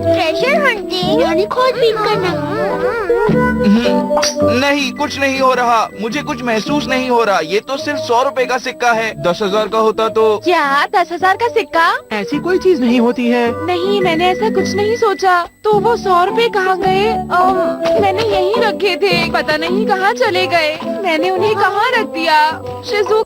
Treasure hunting यानी खोजबीन करना। नहीं, कुछ नहीं हो रहा। मुझे कुछ महसूस नहीं हो रहा। ये तो सिर्फ 100 रुपए का सिक्का है। 10,000 का होता तो। क्या 10,000 का सिक्का? ऐसी कोई चीज नहीं होती है। नहीं, मैंने ऐसा कुछ नहीं सोचा। तो वो 100 रुपए कहाँ गए? मैंने यहीं रखे थे, पता नहीं कहाँ चले गए। मैंने उन्हें कहाँ रख दिया? शिज़ू,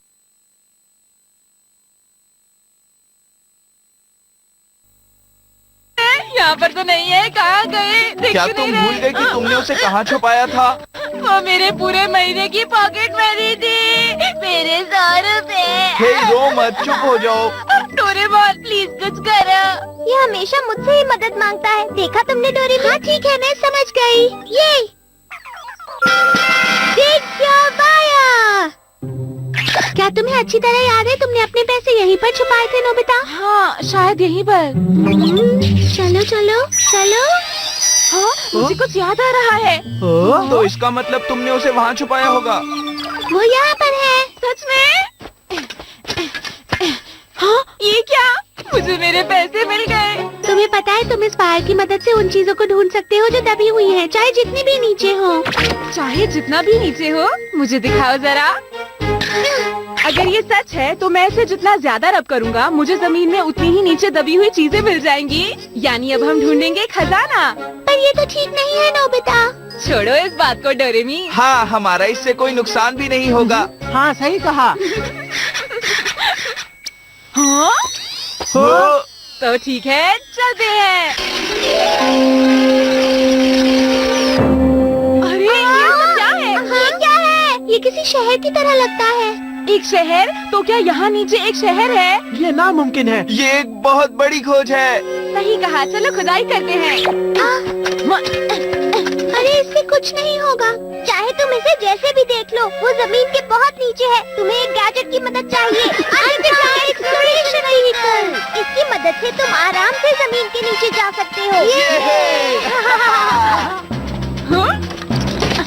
यहाँ पर तो नहीं है। कहाँ गए? दिख क्या नहीं तुम रहे। भूल गए कि तुमने उसे कहाँ छुपाया था? वो मेरे पूरे महीने की पॉकेट मनी थी। मेरे 100 रुपए। हे, रो मत, चुप हो जाओ। डोरेमोन, प्लीज कुछ करो। ये हमेशा मुझसे ही मदद मांगता है। देखा तुमने डोरेमोन? हाँ ठीक है, मैं समझ गई। ये देख क्या पाया। क्या तुम्हें अच्छी तरह याद है तुमने अपने पैसे यहीं पर छुपाए थे नोबिता? हाँ, शायद यहीं पर। चलो चलो चलो। हाँ, मुझे कुछ याद आ रहा है। तो इसका मतलब तुमने उसे वहाँ छुपाया होगा। वो यहाँ पर है। सच में? हाँ, ये क्या? मुझे मेरे पैसे मिल गए। तुम्हें पता है तुम इस फायर की मदद से उन चीजों को ढूंढ सकते हो जो दबी हुई हैं, चाहे जितनी भी नीचे हो। चाहे जितना भी नीचे हो, मुझे दिखाओ जरा। अगर ये सच है तो मैं इसे जितना ज्यादा रब करूँगा, मुझे जमीन में उतनी ही नीचे दबी हुई चीजें मिल जाएंगी। यानी अब हम ढूंढेंगे खजाना। पर ये तो ठीक नहीं है नोबिता। छोड़ो इस बात को डोरेमी। हाँ, हमारा इससे कोई नुकसान भी नहीं होगा। हाँ, सही कहा। हाँ? हो, तो ठीक है, चलते हैं। अरे ये सब क्या है? ये क्या है? ये किसी शहर की तरह लगता है। एक शहर? तो क्या यहाँ नीचे एक शहर है? ये नामुमकिन है। ये एक बहुत बड़ी खोज है। सही कहा, चलो खुदाई करते हैं। अरे इससे कुछ नहीं होगा। चाहे तुम इसे जैसे भी देख लो, वो जमीन के बहुत नीचे है। तुम्हें एक गैजेट की मदद चाहिए। Exploration vehicle. इसकी मदद से तुम आराम से जमीन के नीचे जा सकते हो।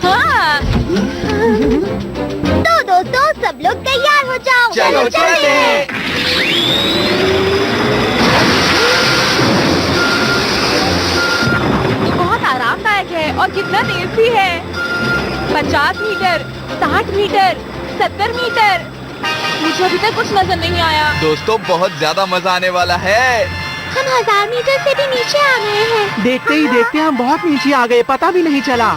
हाँ? तो दोस्तों, सब लोग तैयार हो जाओ। चलो चलते हैं। ये बहुत आरामदायक है और कितना तेज भी है। 50 मीटर, 60 मीटर, 70 मीटर। मुझे अभी तक कुछ नजर नहीं आया। दोस्तों, बहुत ज्यादा मजा आने वाला है। हम 1000 मीटर से भी नीचे आ गए हैं। देखते ही देखते हम बहुत नीचे आ गए, पता भी नहीं चला।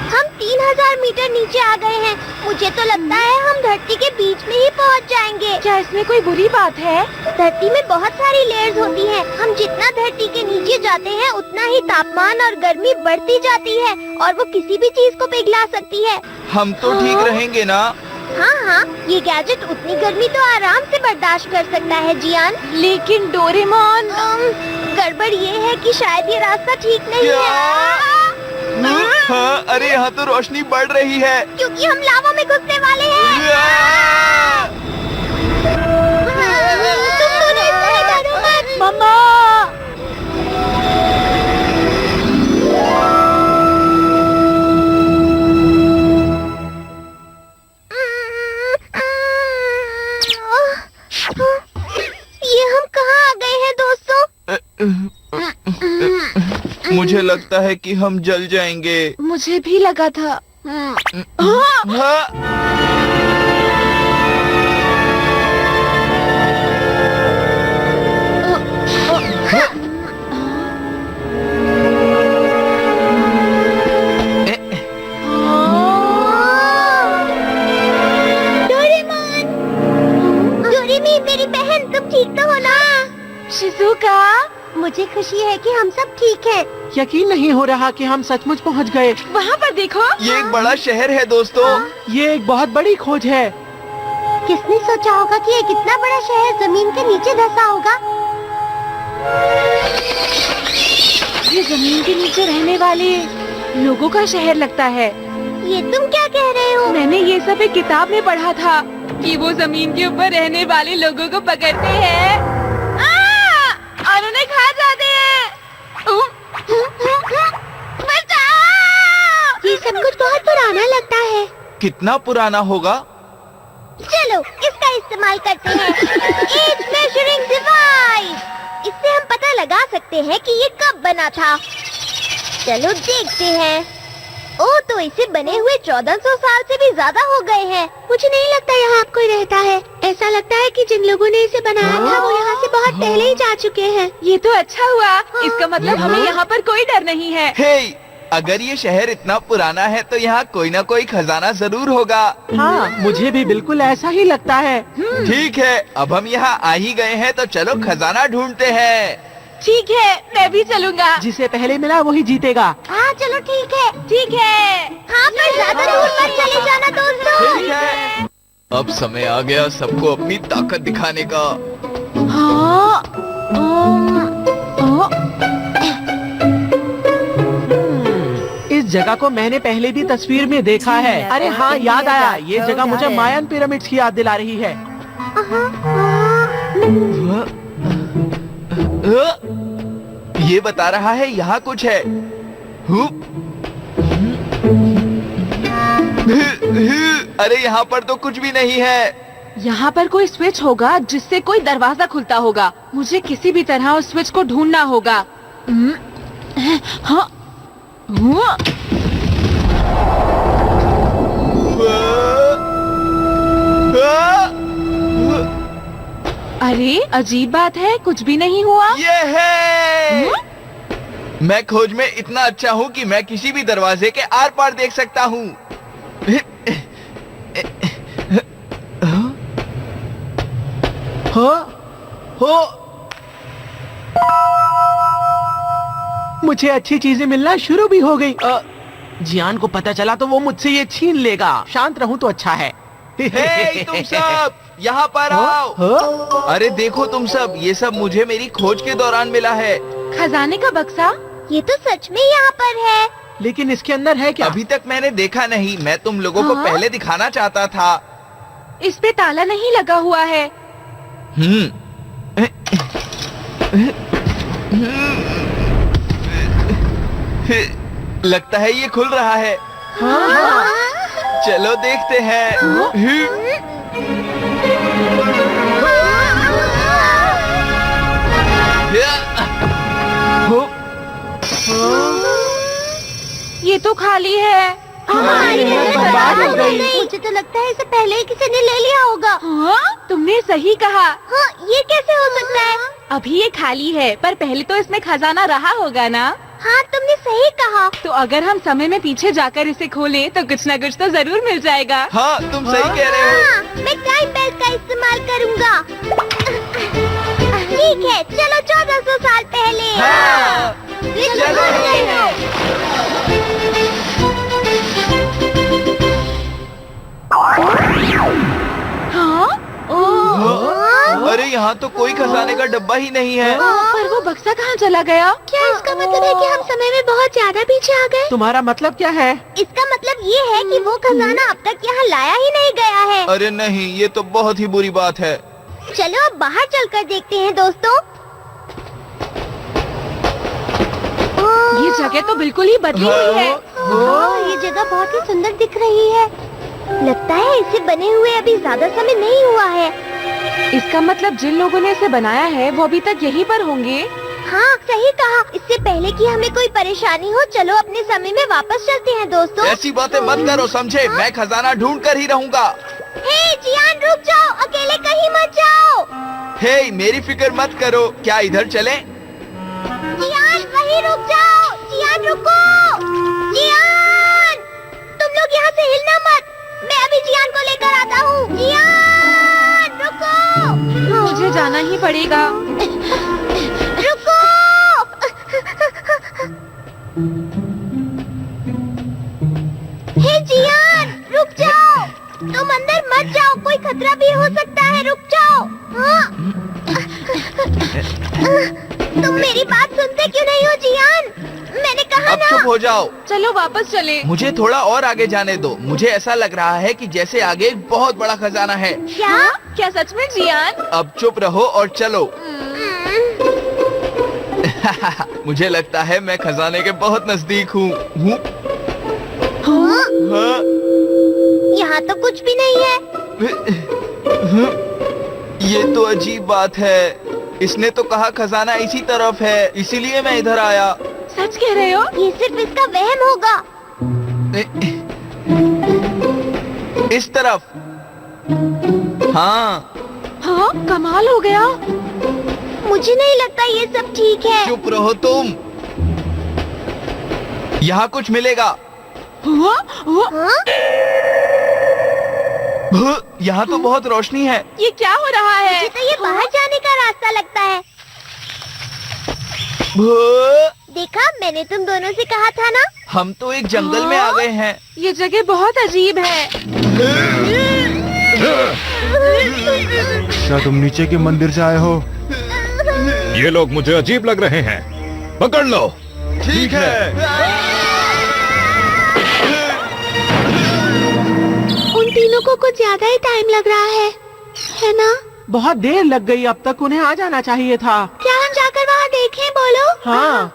हम 3000 मीटर नीचे आ गए हैं। मुझे तो लगता है हम धरती के बीच में ही पहुंच जाएंगे। क्या इसमें कोई बुरी बात है? धरती में बहुत सारी लेयर्स होती हैं। हम जितना धरती के नीचे जाते हैं, उतना ही तापमान और गर्मी बढ़ती जाती है और वो किसी भी चीज को पिघला सकती है। हम तो ठीक रहेंगे ना? हाँ हाँ, ये गैजेट उतनी गर्मी तो आराम से बर्दाश्त कर सकता है जियान। लेकिन डोरेमोन। गड़बड़ ये है कि शायद ये रास्ता ठीक नहीं क्या? है। हाँ, अरे यहाँ तो रोशनी बढ़ रही है। क्योंकि हम लावा में घुसने वाले हैं। तुम दोनों इस तरह डरो मत। मम्मा! ये हम कहाँ आ गए हैं दोस्तों? मुझे लगता है कि हम जल जाएंगे। मुझे भी लगा था। हाँ। डोरेमी, मेरी बहन, तुम ठीक तो हो ना? शिज़ुका, मुझे खुशी है कि हम सब ठीक हैं। यकीन नहीं हो रहा कि हम सचमुच पहुंच गए। वहाँ पर देखो। ये एक बड़ा शहर है दोस्तों। ये एक बहुत बड़ी खोज है। किसने सोचा होगा कि एक इतना बड़ा शहर जमीन के नीचे धंसा होगा? ये जमीन के नीचे रहने वाले लोगों का शहर लगता है। ये तुम क्या कह रहे हो? मैंने ये सब एक किताब में पढ़ा था कि वो जमीन के ऊपर रहने वाले लोगों को पकड़ते हैं और उन्हें खा जाते हैं। बचाओ! ये सब कुछ बहुत पुराना लगता है। कितना पुराना होगा? चलो इसका इस्तेमाल करते हैं। As measuring device. इससे हम पता लगा सकते हैं कि ये कब बना था। चलो देखते हैं। ओह, तो इसे बने हुए 1400 साल से भी ज्यादा हो गए हैं। मुझे नहीं लगता यहाँ अब कोई रहता है। ऐसा लगता है कि जिन लोगों ने इसे बनाया था वो यहाँ से बहुत पहले ही जा चुके हैं। ये तो अच्छा हुआ। इसका मतलब हमें यहाँ पर कोई डर नहीं है। हे, अगर ये शहर इतना पुराना है तो यहाँ कोई न कोई खजाना जरूर होगा। हाँ, मुझे भी बिल्कुल ऐसा ही लगता है। ठीक है, अब हम यहाँ आ ही गए हैं तो चलो खजाना ढूंढते हैं। ठीक है, मैं भी चलूँगा। जिसे पहले मिला वही जीतेगा। हाँ चलो ठीक है। ठीक है। हाँ, पर ज्यादा दूर मत चले जाना दोस्तों। ठीक है, अब समय आ गया सबको अपनी ताकत दिखाने का। हाँ। इस जगह को मैंने पहले भी तस्वीर में देखा है। अरे हाँ, याद आया। ये जगह मुझे मायन पिरामिड्स की याद दिला रही है। ये बता रहा है यहाँ कुछ है। अरे यहाँ पर तो कुछ भी नहीं है। यहाँ पर कोई स्विच होगा जिससे कोई दरवाजा खुलता होगा। मुझे किसी भी तरह उस स्विच को ढूंढना होगा। हाँ। हुआ। अरे अजीब बात है, कुछ भी नहीं हुआ। ये है। मैं खोज में इतना अच्छा हूँ कि मैं किसी भी दरवाजे के आर पार देख सकता हूँ। हो मुझे अच्छी चीजें मिलना शुरू भी हो गई। जियान को पता चला तो वो मुझसे ये छीन लेगा। शांत रहूं तो अच्छा है। हे, तुम सब यहाँ पर आओ। अरे देखो तुम सब, ये सब मुझे मेरी खोज के दौरान मिला है। खजाने का बक्सा? ये तो सच में यहाँ पर है। लेकिन इसके अंदर है क्या? अभी तक मैंने देखा नहीं। मैं तुम लोगों को हाँ? पहले दिखाना चाहता था। इस पे ताला नहीं लगा हुआ है। लगता है ये खुल रहा है। चलो देखते हैं। ये तो खाली है। हमारी मेहनत मेहनत बर्बाद हो बर्बाद हो गई। गई। मुझे तो लगता है इसे पहले ही किसी ने ले लिया होगा। हाँ, तुमने सही कहा। हाँ, ये कैसे हो सकता है? अभी ये खाली है, पर पहले तो इसमें खजाना रहा होगा ना। हाँ, तुमने सही कहा। तो अगर हम समय में पीछे जाकर इसे खोलें तो कुछ न कुछ तो जरूर मिल जाएगा। हाँ, तुम सही कह रहे हो। हाँ, मैं टाइम बेल्ट का इस्तेमाल करूँगा। ठीक है, चलो 1400 साल पहले। हाँ, हाँ? अरे यहाँ तो कोई खजाने का डब्बा ही नहीं है। पर वो बक्सा कहाँ चला गया? क्या इसका मतलब है कि हम समय में बहुत ज्यादा पीछे आ गए? तुम्हारा मतलब क्या है? इसका मतलब ये है कि वो खजाना अब तक यहाँ लाया ही नहीं गया है। अरे नहीं, ये तो बहुत ही बुरी बात है। चलो अब बाहर चलकर देखते हैं दोस्तों। ये जगह तो बिल्कुल ही बदली हुई है। ये जगह बहुत ही सुंदर दिख रही है। लगता है इसे बने हुए अभी ज्यादा समय नहीं हुआ है। इसका मतलब जिन लोगों ने इसे बनाया है वो अभी तक यहीं पर होंगे। हाँ, सही कहा। इससे पहले कि हमें कोई परेशानी हो, चलो अपने समय में वापस चलते हैं दोस्तों। ऐसी बातें मत करो, समझे? मैं खजाना ढूंढ कर ही रहूँगा। हे जियान, रुक जाओ, अकेले कहीं मत जाओ। हे, मेरी फिक्र मत करो। क्या इधर चलें? जियान, वहीं रुक जाओ। जियान, रुको। जियान, तुम लोग यहाँ से हिलना मत। मैं अभी जियान को लेकर आता हूँ। जियान, रुको। मुझे जाना ही पड़ेगा। रुको। हे जियान, रुक जाओ। तुम अंदर मत जाओ, कोई खतरा भी हो सकता है। रुक जाओ। हाँ? तुम मेरी बात सुनते क्यों नहीं हो जियान? मैंने कहा अब ना। चुप हो जाओ। चलो वापस चले। मुझे थोड़ा और आगे जाने दो। मुझे ऐसा लग रहा है कि जैसे आगे एक बहुत बड़ा खजाना है। क्या? क्या सच में जियान? अब चुप रहो और चलो। मुझे लगता है मैं खजाने के बहुत नजदीक हूँ। हाँ? यहाँ तो कुछ भी नहीं है। ये तो अजीब बात है। इसने तो कहा खजाना इसी तरफ है, इसीलिए मैं इधर आया। सच कह रहे हो? ये सिर्फ इसका वहम होगा। इस तरफ। हाँ। हाँ, कमाल हो गया। मुझे नहीं लगता ये सब ठीक है। चुप रहो तुम। यहाँ कुछ मिलेगा। हुआ? हाँ? यहाँ तो बहुत रोशनी है। ये क्या हो रहा है? मुझे तो ये बाहर जाने का रास्ता लगता है। देखा, मैंने तुम दोनों से कहा था ना। हम तो एक जंगल में आ गए हैं। ये जगह बहुत अजीब है। क्या तुम नीचे के मंदिर से आए हो? ये लोग मुझे अजीब लग रहे हैं। पकड़ लो। ठीक है। उन तीनों को कुछ ज्यादा ही टाइम लग रहा है ना? बहुत देर लग गई, अब तक उन्हें आ जाना चाहिए था। क्या हम जाकर वहाँ देखें? बोलो। हाँ।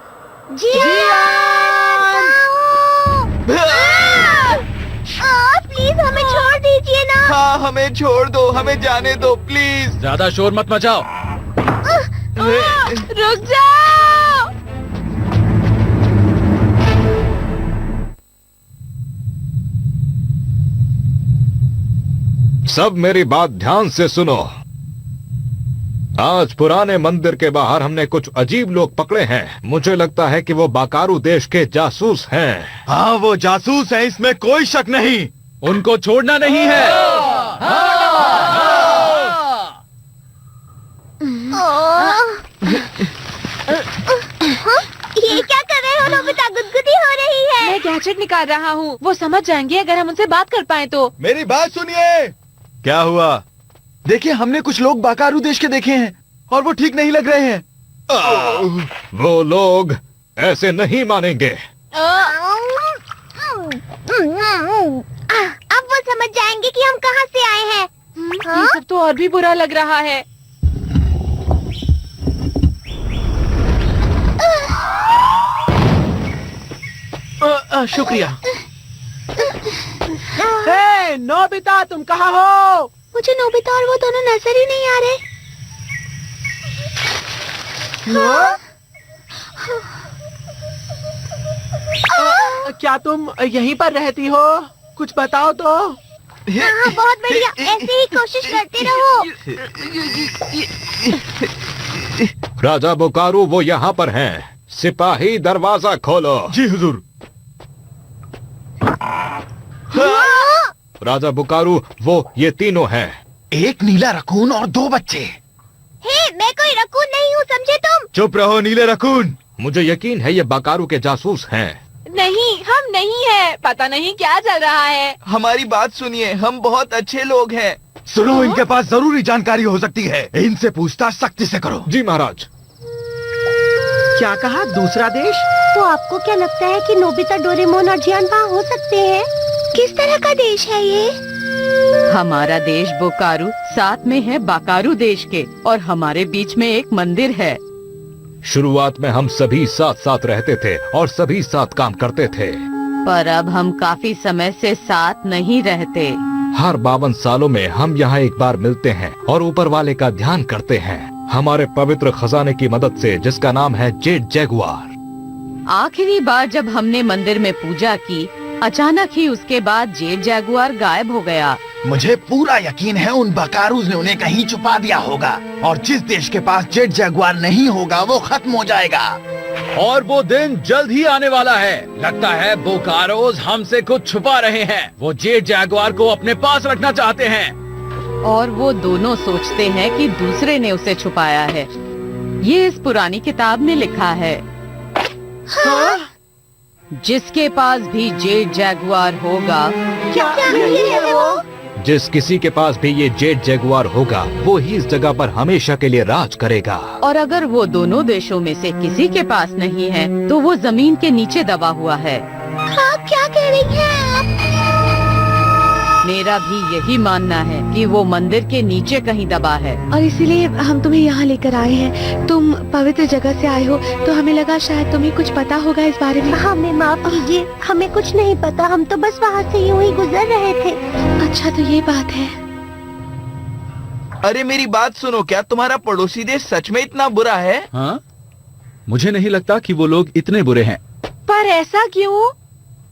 प्लीज हमें छोड़ दीजिए ना। हाँ, हमें छोड़ दो, हमें जाने दो प्लीज। ज्यादा शोर मत मचाओ। रुक जाओ। सब मेरी बात ध्यान से सुनो। आज पुराने मंदिर के बाहर हमने कुछ अजीब लोग पकड़े हैं। मुझे लगता है कि वो बाकारू देश के जासूस हैं। हाँ, वो जासूस है, इसमें कोई शक नहीं। उनको छोड़ना नहीं है। ये क्या कर रहे हो नोबिता? गुदगुदी हो रही है। मैं गैजेट निकाल रहा हूँ। वो समझ जाएंगे अगर हम उनसे बात कर पाए तो। मेरी बात सुनिए। क्या हुआ? देखिए, हमने कुछ लोग बाकारू देश के देखे हैं और वो ठीक नहीं लग रहे हैं। वो लोग ऐसे नहीं मानेंगे। अब वो समझ जाएंगे कि हम कहाँ से आए हैं। ये सब तो और भी बुरा लग रहा है। शुक्रिया। हे, नोबिता, तुम कहाँ हो? मुझे नोबिता और वो दोनों नजर ही नहीं आ रहे। क्या तुम यहीं पर रहती हो? कुछ बताओ तो। हाँ, बहुत बढ़िया। ऐसे ही कोशिश करते रहो। राजा बोकारू वो यहाँ पर हैं। सिपाही, दरवाजा खोलो। जी हुजूर। राजा बोकारू वो ये तीनों हैं। एक नीला रकून और 2 बच्चे। हे, मैं कोई रकून नहीं हूँ, समझे तुम? चुप रहो नीले रकून। मुझे यकीन है ये बाकारू के जासूस हैं। नहीं, हम नहीं है। पता नहीं क्या चल रहा है। हमारी बात सुनिए, हम बहुत अच्छे लोग हैं। सुनो, इनके पास जरूरी जानकारी हो सकती है। इनसे पूछताछ सख्ती से करो। जी महाराज। क्या कहा? दूसरा देश? तो आपको क्या लगता है कि नोबिता, डोरेमोन और जियान वहाँ हो सकते हैं? किस तरह का देश है ये? हमारा देश बोकारू साथ में है बाकारू देश के, और हमारे बीच में एक मंदिर है। शुरुआत में हम सभी साथ साथ रहते थे और सभी साथ काम करते थे, पर अब हम काफी समय से साथ नहीं रहते। हर 52 सालों में हम यहाँ एक बार मिलते हैं और ऊपर वाले का ध्यान करते हैं, हमारे पवित्र खजाने की मदद से, जिसका नाम है जेड जैगुआर। आखिरी बार जब हमने मंदिर में पूजा की, अचानक ही उसके बाद जेड जैगुआर गायब हो गया। मुझे पूरा यकीन है उन बकारूज ने उन्हें कहीं छुपा दिया होगा, और जिस देश के पास जेड जैगुआर नहीं होगा वो खत्म हो जाएगा। और वो दिन जल्द ही आने वाला है। लगता है बोकारोज हमसे कुछ छुपा रहे हैं। वो जेड जैगुआर को अपने पास रखना चाहते हैं। और वो दोनों सोचते हैं कि दूसरे ने उसे छुपाया है। ये इस पुरानी किताब में लिखा है। जिसके पास भी जेड जैगुआर होगा, क्या है वो? जिस किसी के पास भी ये जेड जैगुआर होगा, वो ही इस जगह पर हमेशा के लिए राज करेगा। और अगर वो दोनों देशों में से किसी के पास नहीं है, तो वो जमीन के नीचे दबा हुआ है। आप क्या कह रही हैं आप? मेरा भी यही मानना है कि वो मंदिर के नीचे कहीं दबा है। और इसीलिए हम तुम्हें यहाँ लेकर आए हैं। तुम पवित्र जगह से आए हो, तो हमें लगा शायद तुम्हें कुछ पता होगा इस बारे में। हमें माफ कीजिए, हमें कुछ नहीं पता। हम तो बस वहाँ से यूं ही गुजर रहे थे। अच्छा, तो ये बात है। अरे मेरी बात सुनो, क्या तुम्हारा पड़ोसी देश सच में इतना बुरा है? हाँ, मुझे नहीं लगता कि वो लोग इतने बुरे हैं। पर ऐसा क्यों?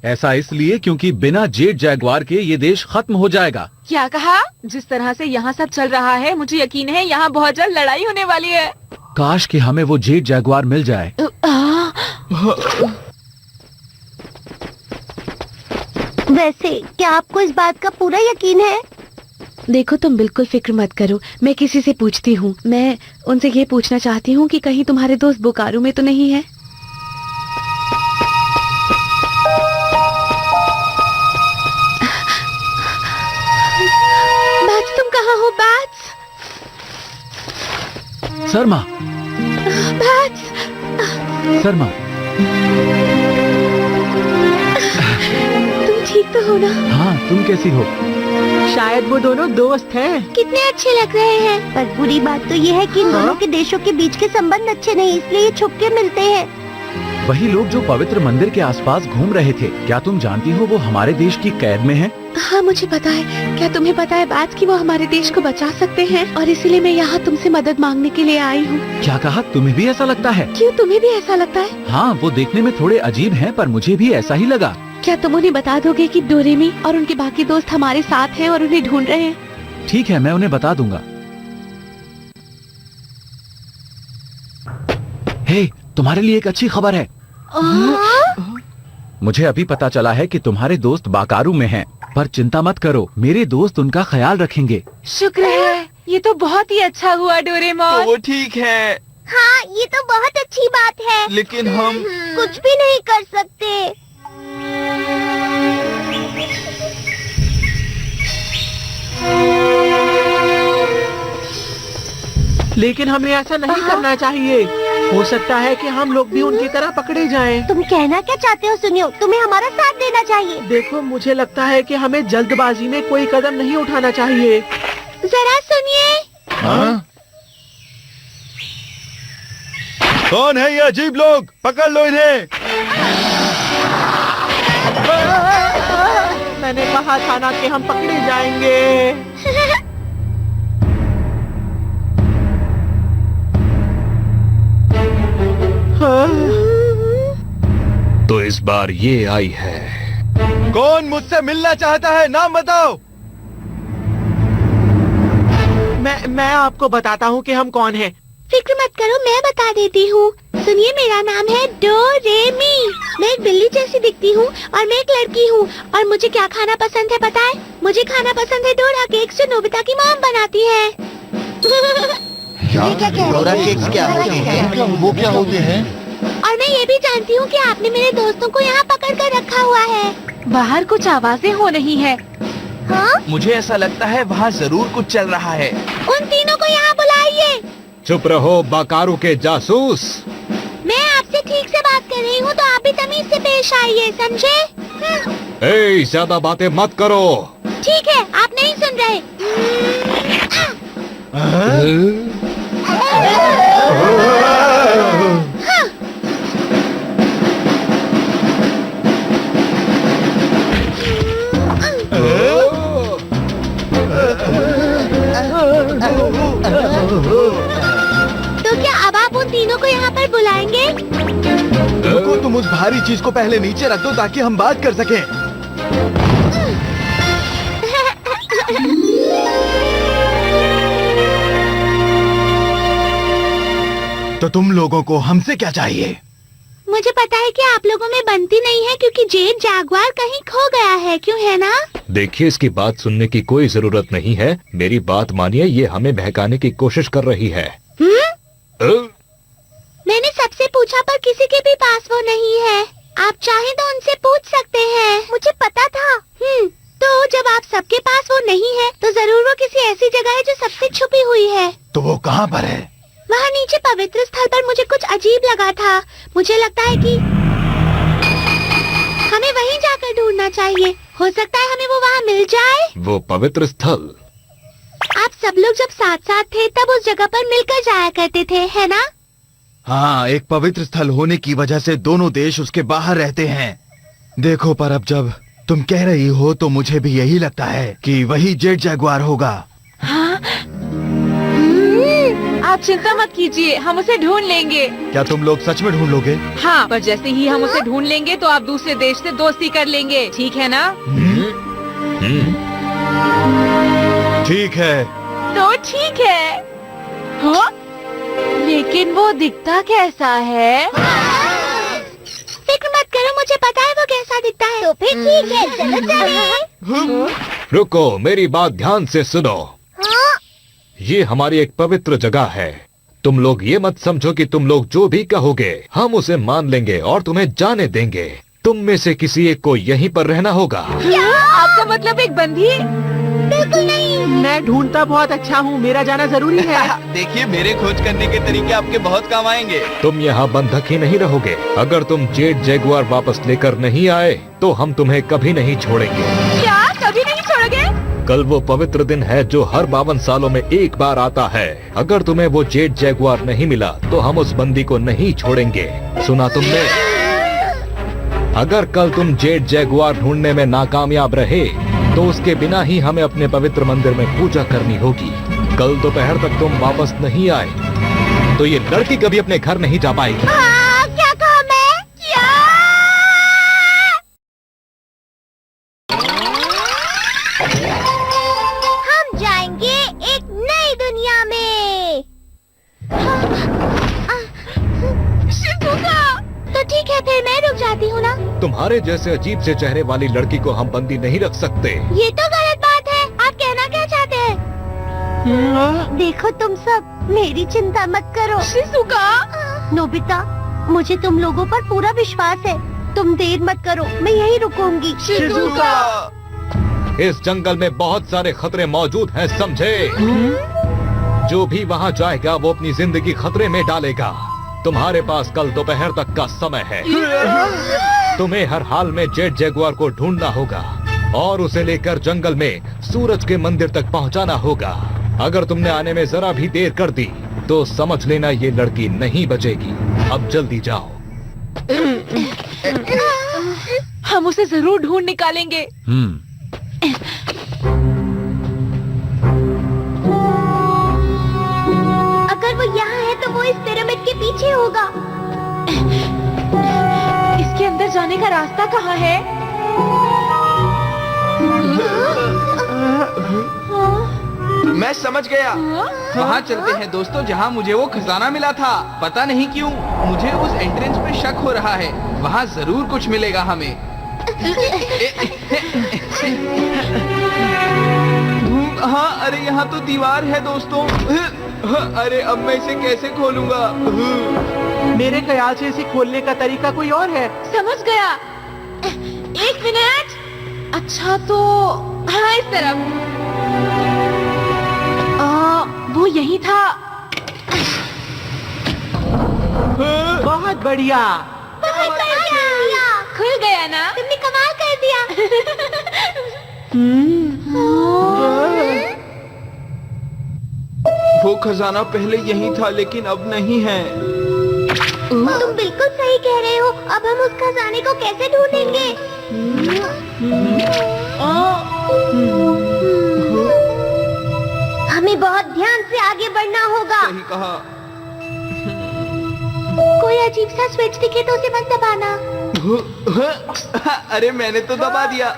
ऐसा इसलिए क्योंकि बिना जेट जैगवार के ये देश खत्म हो जाएगा। क्या कहा? जिस तरह से यहाँ सब चल रहा है, मुझे यकीन है यहाँ बहुत जल्द लड़ाई होने वाली है। काश कि हमें वो जेट जैगवार मिल जाए। वैसे क्या आपको इस बात का पूरा यकीन है? देखो, तुम बिल्कुल फिक्र मत करो, मैं किसी से पूछती हूँ। मैं उनसे ये पूछना चाहती हूँ कि कहीं तुम्हारे दोस्त बोकारो में तो नहीं है। बाज, तुम कहाँ हो बाज? शर्मा, बाज, शर्मा, तुम ठीक तो हो ना? हाँ, तुम कैसी हो? शायद वो दोनों दोस्त हैं। कितने अच्छे लग रहे हैं। पर बुरी बात तो ये है कि इन दोनों के देशों के बीच के संबंध अच्छे नहीं, इसलिए ये छुप के मिलते हैं। वही लोग जो पवित्र मंदिर के आसपास घूम रहे थे, क्या तुम जानती हो वो हमारे देश की कैद में हैं? हाँ, मुझे पता है। क्या तुम्हें पता है बात कि वो हमारे देश को बचा सकते हैं? और इसीलिए मैं यहाँ तुमसे मदद मांगने के लिए आई हूँ। क्या कहा? तुम्हें भी ऐसा लगता है? क्यों, तुम्हें भी ऐसा लगता है? हाँ, वो देखने में थोड़े अजीब हैं, पर मुझे भी ऐसा ही लगा। क्या तुम उन्हें बता दोगे कि डोरेमी और उनके बाकी दोस्त हमारे साथ हैं और उन्हें ढूंढ रहे हैं? ठीक है, मैं उन्हें बता दूंगा। हे, तुम्हारे लिए एक अच्छी खबर है। मुझे अभी पता चला है कि तुम्हारे दोस्त बाकारू में हैं, पर चिंता मत करो, मेरे दोस्त उनका ख्याल रखेंगे। शुक्र है, ये तो बहुत ही अच्छा हुआ डोरेमोन। तो वो ठीक है, हाँ, ये तो बहुत अच्छी बात है, लेकिन हम कुछ भी नहीं कर सकते। लेकिन हमें ऐसा नहीं करना चाहिए। हो सकता है कि हम लोग भी उनकी तरह पकड़े जाएं। तुम कहना क्या चाहते हो सुनियो? तुम्हें हमारा साथ देना चाहिए। देखो, मुझे लगता है कि हमें जल्दबाजी में कोई कदम नहीं उठाना चाहिए। जरा सुनिए। हाँ? कौन है ये अजीब लोग? पकड़ लो इन्हें। मैंने कहा था ना कि हम पकड़े जाएंगे। तो इस बार ये आई है। कौन मुझसे मिलना चाहता है? नाम बताओ। मैं आपको बताता हूँ कि हम कौन हैं। फिक्र मत करो, मैं बता देती हूँ। सुनिए, मेरा नाम है डोरेमी। मैं एक बिल्ली जैसी दिखती हूँ और मैं एक लड़की हूँ। और मुझे क्या खाना पसंद है पता है? मुझे खाना पसंद है डोरा केक्स जो नोबिता की मॉम बनाती है। डोरा केक्स क्या होते हैं? वो क्या होते हैं? और मैं ये भी जानती हूँ कि आपने मेरे दोस्तों को यहाँ पकड़ कर रखा हुआ है। बाहर कुछ आवाजें हो रही है। हाँ? मुझे ऐसा लगता है वहाँ जरूर कुछ चल रहा है। उन तीनों को यहाँ बुलाइए। चुप रहो बाकारू के जासूस। मैं आपसे ठीक से बात कर रही हूँ, तो आप भी तमीज से पेश आइए, समझे? ए, ज्यादा बातें मत करो। ठीक है, आप नहीं सुन रहे। तो क्या अब आप उन तीनों को यहाँ पर बुलाएंगे? रुको, तुम उस भारी चीज को पहले नीचे रख दो ताकि हम बात कर सकें। तो तुम लोगों को हमसे क्या चाहिए? मुझे पता है कि आप लोगों में बनती नहीं है क्योंकि जेट जैगुआर कहीं खो गया है, क्यों है ना? देखिए, इसकी बात सुनने की कोई जरूरत नहीं है। मेरी बात मानिए, ये हमें बहकाने की कोशिश कर रही है। मैंने सबसे पूछा पर किसी के भी पास वो नहीं है। आप चाहें तो उनसे पूछ सकते हैं। मुझे पता था। तो जब आप सबके पास वो नहीं है, तो जरूर वो किसी ऐसी जगह है जो सबसे छुपी हुई है। तो वो कहाँ पर है? वहाँ नीचे पवित्र स्थल पर मुझे कुछ अजीब लगा था। मुझे लगता है कि हमें वहीं जाकर ढूंढना चाहिए। हो सकता है हमें वो वहाँ मिल जाए। वो पवित्र स्थल? आप सब लोग जब साथ साथ थे तब उस जगह पर मिलकर जाया करते थे, है ना? हाँ, एक पवित्र स्थल होने की वजह से दोनों देश उसके बाहर रहते हैं। देखो, पर अब जब तुम कह रही हो तो मुझे भी यही लगता है कि वही जेट जैगुआर होगा। हाँ, आप चिंता मत कीजिए, हम उसे ढूंढ लेंगे। क्या तुम लोग सच में ढूंढ लोगे? हाँ, पर जैसे ही हम उसे ढूंढ लेंगे तो आप दूसरे देश से दोस्ती कर लेंगे, ठीक है ना? ठीक है। तो ठीक है। हाँ? लेकिन वो दिखता कैसा है? फिक्र मत करो, मुझे पता है वो कैसा दिखता है। तो फिर ठीक है, चलो चलें। रुको, मेरी बात ध्यान से सुनो। हाँ? ये हमारी एक पवित्र जगह है। तुम लोग ये मत समझो कि तुम लोग जो भी कहोगे हम उसे मान लेंगे और तुम्हें जाने देंगे। तुम में से किसी एक को यहीं पर रहना होगा। आपका मतलब एक बंदी? बिल्कुल नहीं। मैं ढूंढता बहुत अच्छा हूँ, मेरा जाना जरूरी है। देखिए, मेरे खोज करने के तरीके आपके बहुत काम आएंगे। तुम यहाँ बंधक ही नहीं रहोगे। अगर तुम जेड जैगुआर वापस लेकर नहीं आए तो हम तुम्हें कभी नहीं छोड़ेंगे। क्या कभी नहीं छोड़ोगे? कल वो पवित्र दिन है जो हर 52 सालों में एक बार आता है। अगर तुम्हें वो जेड जैगुआर नहीं मिला तो हम उस बंदी को नहीं छोड़ेंगे। सुना तुमने? अगर कल तुम जेड जैगुआर ढूंढने में नाकामयाब रहे तो उसके बिना ही हमें अपने पवित्र मंदिर में पूजा करनी होगी। कल दोपहर तक तुम वापस नहीं आए तो ये लड़की कभी अपने घर नहीं जा पाएगी। क्या कहा मैं? क्या? हम जाएंगे एक नई दुनिया में। तो ठीक है, फिर मैं रुक जाती हूँ ना। तुम्हारे जैसे अजीब से चेहरे वाली लड़की को हम बंदी नहीं रख सकते। ये तो गलत बात है। आप कहना क्या चाहते हैं? देखो तुम सब, मेरी चिंता मत करो। शिज़ुका, नोबिता, मुझे तुम लोगों पर पूरा विश्वास है। तुम देर मत करो, मैं यहीं रुकूंगी। शिज़ुका! इस जंगल में बहुत सारे खतरे मौजूद हैं, समझे? जो भी वहाँ जाएगा वो अपनी जिंदगी खतरे में डालेगा। तुम्हारे पास कल दोपहर तक का समय है। तुम्हें हर हाल में जेड जैगुआर को ढूंढना होगा और उसे लेकर जंगल में सूरज के मंदिर तक पहुंचाना होगा। अगर तुमने आने में जरा भी देर कर दी तो समझ लेना ये लड़की नहीं बचेगी। अब जल्दी जाओ। हम उसे जरूर ढूंढ निकालेंगे। अगर वो यहाँ है तो वो इस पिरामिड के पीछे होगा। इसके अंदर जाने का रास्ता कहाँ है? मैं समझ गया। वहाँ चलते हैं दोस्तों, जहाँ मुझे वो खजाना मिला था। पता नहीं क्यों मुझे उस एंट्रेंस पे शक हो रहा है। वहाँ जरूर कुछ मिलेगा हमें। हाँ, अरे यहाँ तो दीवार है दोस्तों। अरे अब मैं इसे कैसे खोलूंगा? मेरे ख्याल से इसे खोलने का तरीका कोई और है। समझ गया। एक मिनट। अच्छा तो हाँ, इस तरफ। वो यही था। बहुत बढ़िया। बहुत बढ़िया। खुल गया ना? तुमने कमाल कर दिया। वो खजाना पहले यही था लेकिन अब नहीं है। तुम बिल्कुल सही कह रहे हो। अब हम उस खजाने को कैसे ढूंढेंगे? हमें बहुत ध्यान से आगे बढ़ना होगा। सही कहा। कोई अजीब सा स्विच दिखे तो उसे मत दबाना। अरे मैंने तो दबा दिया।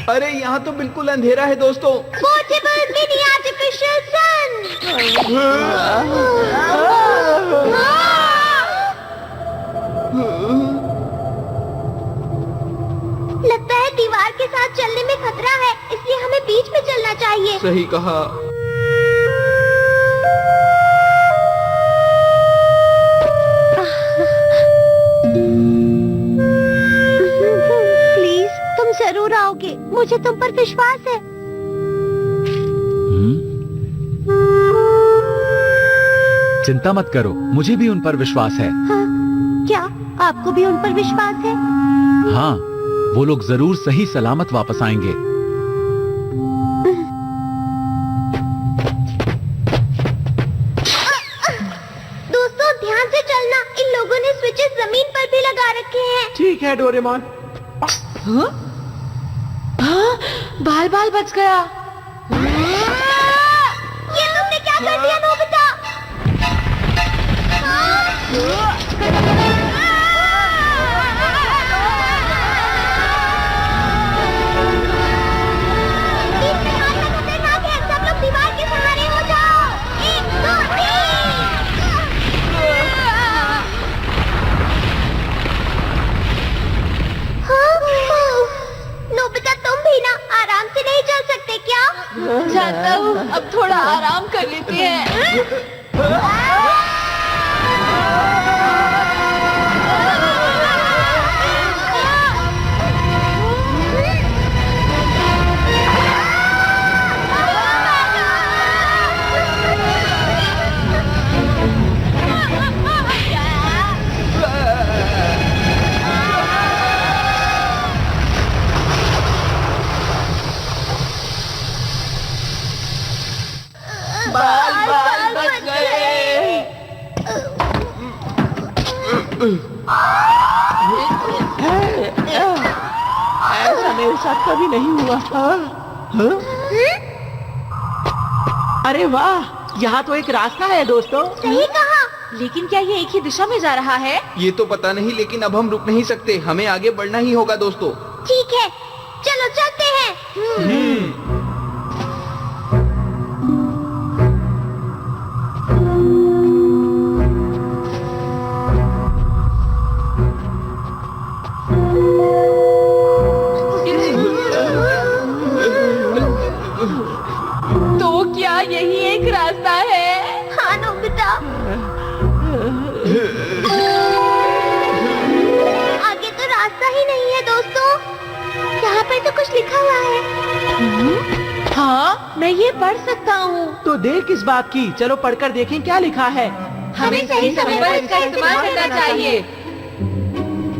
अरे यहाँ तो बिल्कुल अंधेरा है दोस्तों। Portable mini artificial sun. लगता है दीवार के साथ चलने में खतरा है, इसलिए हमें बीच में चलना चाहिए। सही कहा। प्लीज, तुम जरूर आओगे। मुझे तुम पर विश्वास है। चिंता मत करो, मुझे भी उन पर विश्वास है। हाँ, क्या आपको भी उन पर विश्वास है? हाँ, वो लोग जरूर सही सलामत वापस आएंगे। दोस्तों ध्यान से चलना, इन लोगों ने स्विचेस जमीन पर भी लगा रखे हैं। ठीक है डोरेमोन। हाँ? हाँ, बाल बाल बच गया। ये तुमने क्या कर दिया नोबिता? खतरनाक है, सब लोग दीवार के सहारे हो जाओ। 1 2 3। नोबिता तुम भी ना आराम से नहीं चल सकते क्या? जानता हूँ, अब थोड़ा आराम कर लेते हैं। बाल बच गए। ऐसा मेरे साथ कभी नहीं हुआ। हाँ? हाँ? अरे वाह, यहाँ तो एक रास्ता है दोस्तों। सही कहा। लेकिन क्या ये एक ही दिशा में जा रहा है? ये तो पता नहीं, लेकिन अब हम रुक नहीं सकते, हमें आगे बढ़ना ही होगा दोस्तों। ठीक है, चलो चलते हैं। तो क्या यही एक रास्ता है? हाँ नोबिता, आगे तो रास्ता ही नहीं है दोस्तों। यहाँ पर तो कुछ लिखा हुआ है। हाँ, मैं ये पढ़ सकता हूँ। तो देर किस बात की, चलो पढ़कर देखें क्या लिखा है। हमें सही समय पर इसका इस्तेमाल करना चाहिए।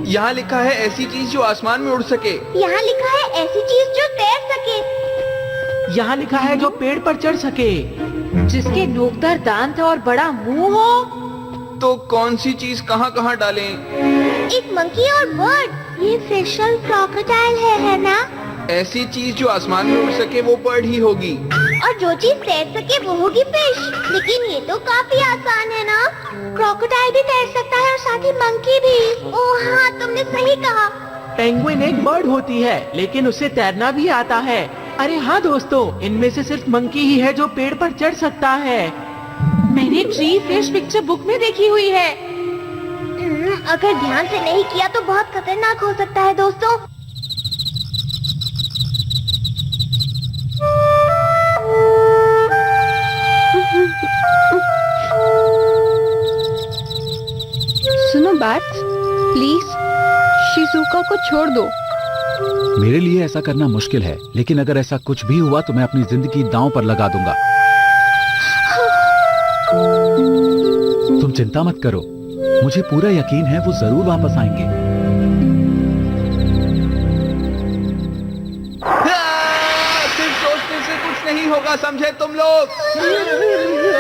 यहाँ लिखा है ऐसी चीज जो आसमान में उड़ सके। यहाँ लिखा है ऐसी चीज जो तैर सके। यहाँ लिखा है जो पेड़ पर चढ़ सके। जिसके नोकदार दांत और बड़ा मुंह हो। तो कौन सी चीज कहाँ कहाँ डालें? एक मंकी और बर्ड। ये फिश और क्रोकोडाइल है ना? ऐसी चीज जो आसमान में उड़ सके वो बर्ड ही होगी। और जो चीज तैर सके वो होगी फिश। लेकिन ये तो काफी आसान है ना? क्रोकोडाइल भी तैर सकता है और साथ ही मंकी भी। ओह हाँ, तुमने सही कहा। पेंगुइन एक बर्ड होती है, लेकिन उसे तैरना भी आता है। अरे हाँ दोस्तों, इनमें से सिर्फ मंकी ही है जो पेड़ पर चढ़ सकता है। मैंने ट्री फिश पिक्चर बुक में देखी हुई है। अगर ध्यान से नहीं किया तो बहुत खतरनाक हो सकता है दोस्तों। सुनो बात, प्लीज शिजुका को छोड़ दो। मेरे लिए ऐसा करना मुश्किल है, लेकिन अगर ऐसा कुछ भी हुआ तो मैं अपनी जिंदगी दांव पर लगा दूंगा। तुम चिंता मत करो, मुझे पूरा यकीन है वो जरूर वापस आएंगे। सिर्फ सोचने से कुछ नहीं होगा, समझे तुम लोग?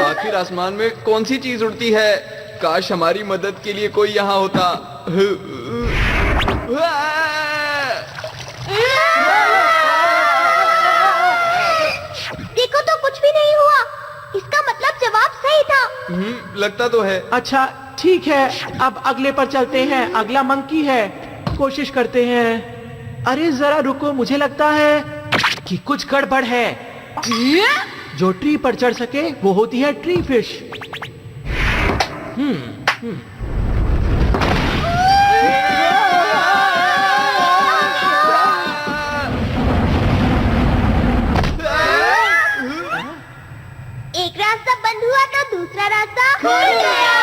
आखिर आसमान में कौन सी चीज उड़ती है? काश हमारी मदद के लिए कोई यहाँ होता। देखो तो कुछ भी नहीं हुआ। इसका मतलब जवाब सही था। लगता तो है। अच्छा ठीक है, अब अगले पर चलते हैं। अगला मंकी है, कोशिश करते हैं। अरे जरा रुको, मुझे लगता है कि कुछ गड़बड़ है। जो ट्री पर चढ़ सके वो होती है ट्री फिश। एक रास्ता बंद हुआ तो दूसरा रास्ता खुल गया।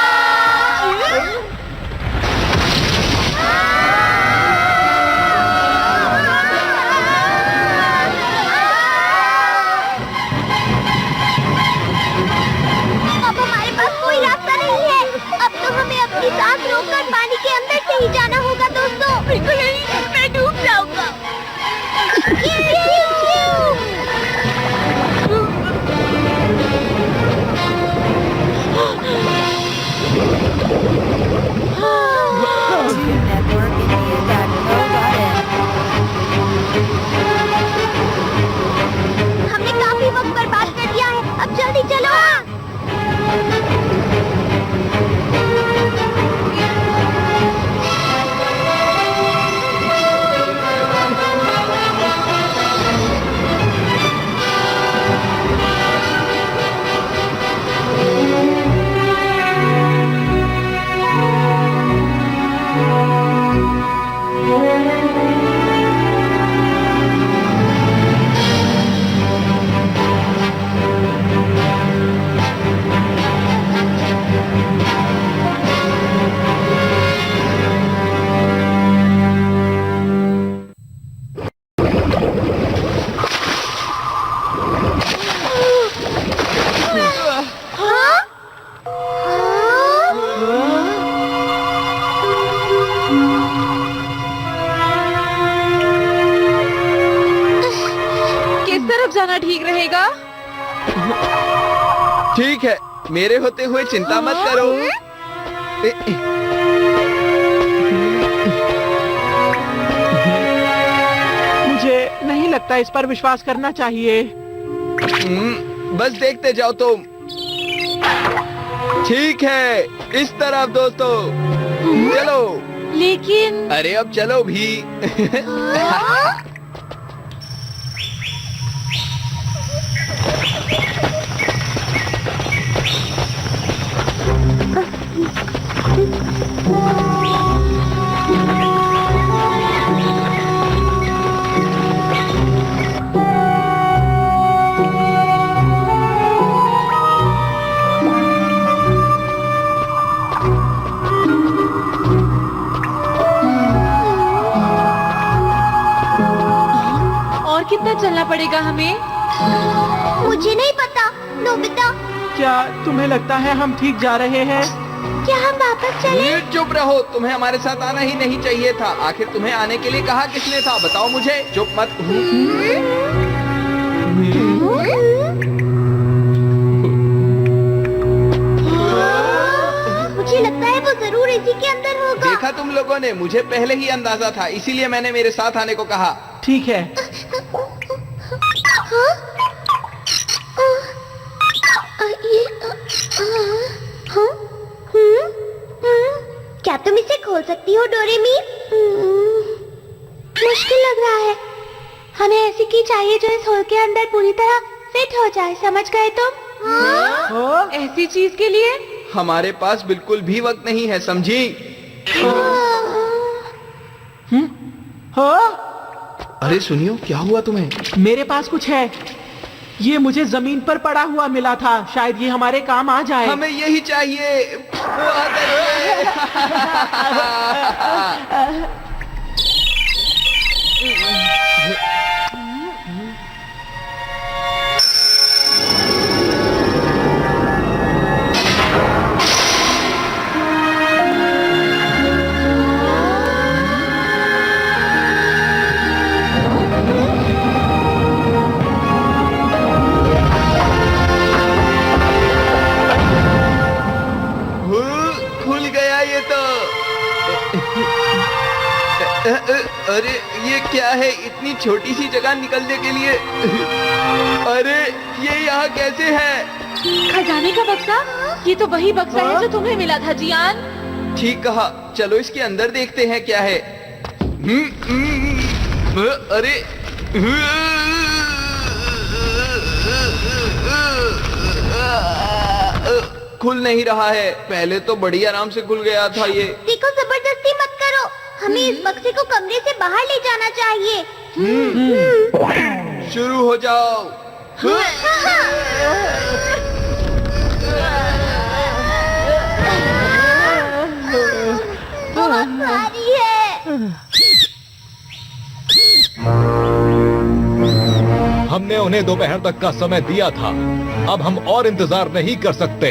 अब हमारे पास कोई रास्ता कब जाना ठीक रहेगा? ठीक है, मेरे होते हुए चिंता मत करो। मुझे नहीं लगता इस पर विश्वास करना चाहिए। बस देखते जाओ तुम। ठीक है, इस तरफ दोस्तों, चलो। लेकिन अरे अब चलो भी। और कितना चलना पड़ेगा हमें? मुझे नहीं पता। नोबिता, क्या तुम्हें लगता है हम ठीक जा रहे हैं? क्या हम वापस चले? चुप रहो, तुम्हें हमारे साथ आना ही नहीं चाहिए था। आखिर तुम्हें आने के लिए कहा किसने था, बताओ मुझे। चुप मत। मुझे लगता है वो जरूर इसी के अंदर होगा। देखा तुम लोगों ने, मुझे पहले ही अंदाजा था, इसीलिए मैंने मेरे साथ आने को कहा। ठीक है। क्या तुम इसे खोल सकती हो डोरेमी? मुश्किल लग रहा है। हमें ऐसी की चाहिए जो इस होल के अंदर पूरी तरह फिट हो जाए, समझ गए तुम? ऐसी चीज के लिए हमारे पास बिल्कुल भी वक्त नहीं है, समझी? अरे सुनियो, क्या हुआ तुम्हें? मेरे पास कुछ है। ये मुझे जमीन पर पड़ा हुआ मिला था, शायद ये हमारे काम आ जाए। हमें यही चाहिए। बहुत खुल गया ये तो। अरे ये क्या है, इतनी छोटी सी जगह निकलने के लिए? अरे ये यहाँ कैसे है? खजाने का बक्सा? ये तो वही बक्सा है जो तुम्हें मिला था जियान। ठीक कहा, चलो इसके अंदर देखते हैं क्या है। अरे खुल नहीं रहा है। पहले तो बड़ी आराम से खुल गया था ये। देखो, जबरदस्ती मत करो। हमें इस बक्से को कमरे से बाहर ले जाना चाहिए। शुरू हो जाओ। बहुत भारी है। हमने उन्हें दोपहर तक का समय दिया था, अब हम और इंतजार नहीं कर सकते।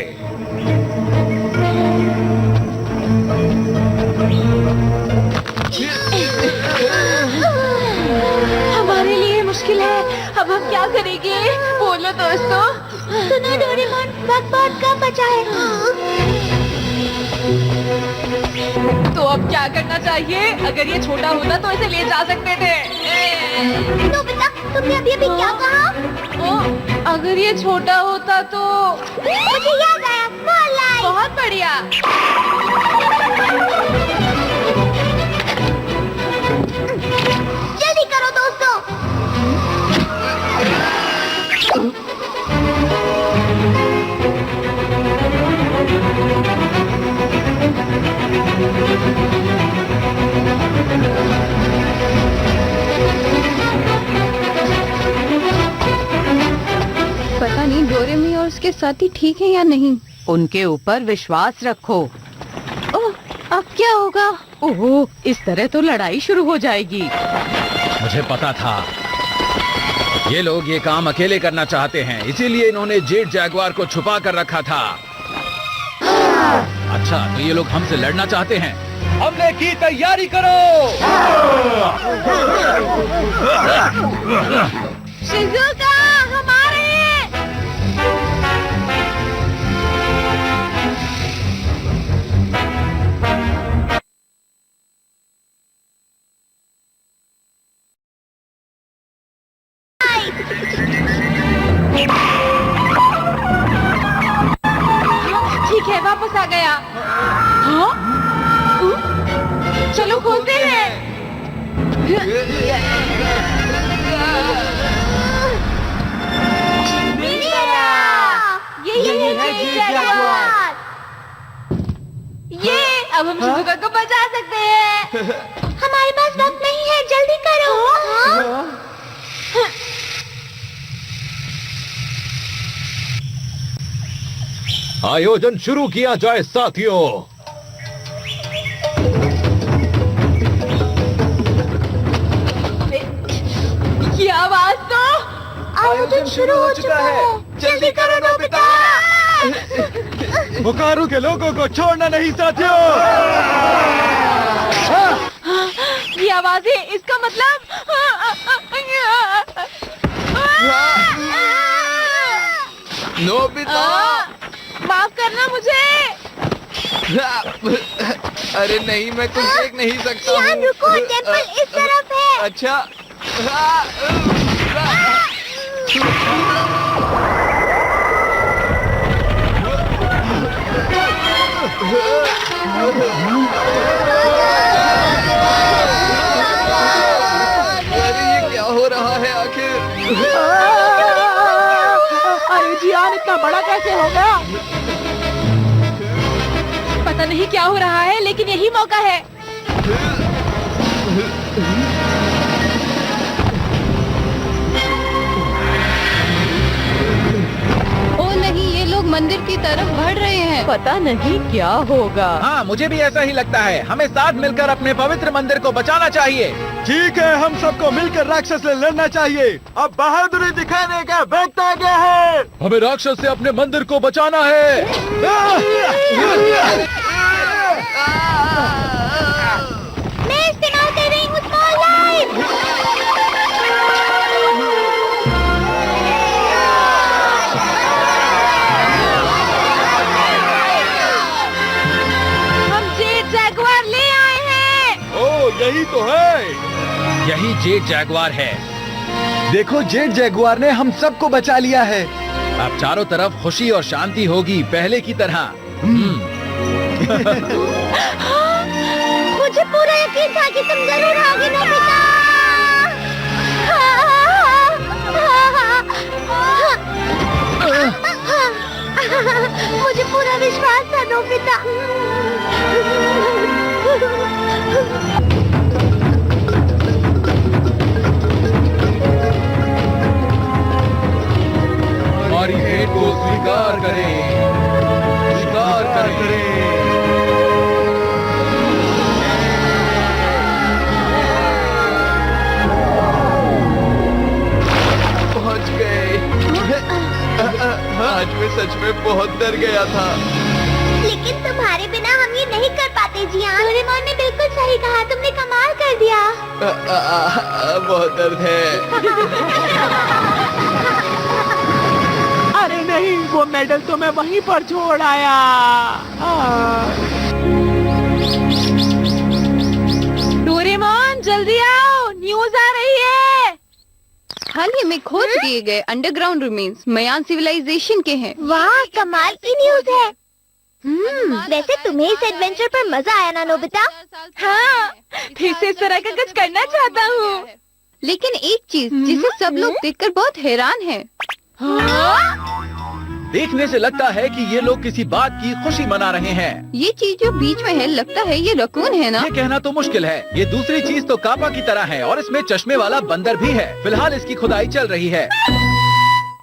हमारे लिए मुश्किल है, अब हम क्या करेंगे? बोलो दोस्तों। सुनो डोरेमोन, वक्त बहुत कम बचा है। तो अब क्या करना चाहिए? अगर ये छोटा होता तो इसे ले जा सकते थे। नोबिता, तुमने अभी क्या कहा? अगर ये छोटा होता तो मुझे याद आया, स्मॉल लाइट। बहुत बढ़िया। जल्दी करो दोस्तों। पता नहीं डोरेमी और उसके साथी ठीक है या नहीं। उनके ऊपर विश्वास रखो। ओह, अब क्या होगा? ओह, इस तरह तो लड़ाई शुरू हो जाएगी। मुझे पता था ये लोग ये काम अकेले करना चाहते हैं, इसीलिए इन्होंने जेट जैगुआर को छुपा कर रखा था। अच्छा, तो ये लोग हमसे लड़ना चाहते हैं। हमले की तैयारी करो। शिजुका! ठीक है, वापस आ गया। हाँ? चलो खोलते हैं। ये है जेट जैगुआर। ये अब हम शिजुका को बचा सकते हैं। हमारे पास वक्त नहीं है, जल्दी करो। आयोजन शुरू किया जाए साथियों। ये आवाज तो आयोजन शुरू हो चुका है। जल्दी करो नोबिता। बोकारो के लोगों को छोड़ना नहीं साथियों। ये आवाजें, इसका मतलब नोबिता। माफ करना मुझे। अरे नहीं, मैं कुछ देख नहीं सकता यहाँ हूँ। रुको, टेम्पल इस तरफ है। अच्छा। अरे ये क्या हो रहा है आखिर? अरे जियान इतना बड़ा कैसे हो गया? पता नहीं क्या हो रहा है, लेकिन यही मौका है। ओ नहीं, ये लोग मंदिर की तरफ बढ़ रहे हैं। पता नहीं क्या होगा। हाँ, मुझे भी ऐसा ही लगता है। हमें साथ मिलकर अपने पवित्र मंदिर को बचाना चाहिए। ठीक है, हम सबको मिलकर राक्षस से लड़ना चाहिए। अब बहादुरी दिखाने का वक्त आ गया है। हमें राक्षस से अपने मंदिर को बचाना है। मैं इस्तेमाल कर रही हूँ स्मॉल लाइट। हम जेट जैगुआर ले आए हैं। ओ, यही तो है। यही जेट जैगुआर है। देखो, जेट जैगुआर ने हम सबको बचा लिया है। अब चारों तरफ खुशी और शांति होगी, पहले की तरह। मुझे पूरा यकीन था कि तुम जरूर आओगे नोबिता। मुझे पूरा विश्वास था नोबिता। हमारी भेंट को स्वीकार करें, स्वीकार करें। पहुंच गए। आज मैं सच में बहुत डर गया था। लेकिन तुम्हारे बिना हम ये नहीं कर पाते जियान। डोरेमोन ने बिल्कुल सही कहा, तुमने कमाल कर दिया। बहुत दर्द है। अरे नहीं, वो मेडल तो मैं वहीं पर छोड़ आया। डोरेमोन जल्दी आओ, न्यूज आ रही है। हाल ही में खोज किए गए अंडरग्राउंड रिमेन्स मयान सिविलाइजेशन के हैं। वाह, कमाल की न्यूज है। वैसे तुम्हें इस एडवेंचर पर मजा आया ना नोबिता? हाँ, फिर से इस तरह का कुछ करना चाहता हूँ। लेकिन एक चीज जिसे सब लोग देखकर बहुत हैरान हैं। देखने से लगता है कि ये लोग किसी बात की खुशी मना रहे हैं। ये चीज जो बीच में है, लगता है ये रकून है ना? ये कहना तो मुश्किल है। ये दूसरी चीज तो कापा की तरह है और इसमें चश्मे वाला बंदर भी है। फिलहाल इसकी खुदाई चल रही है।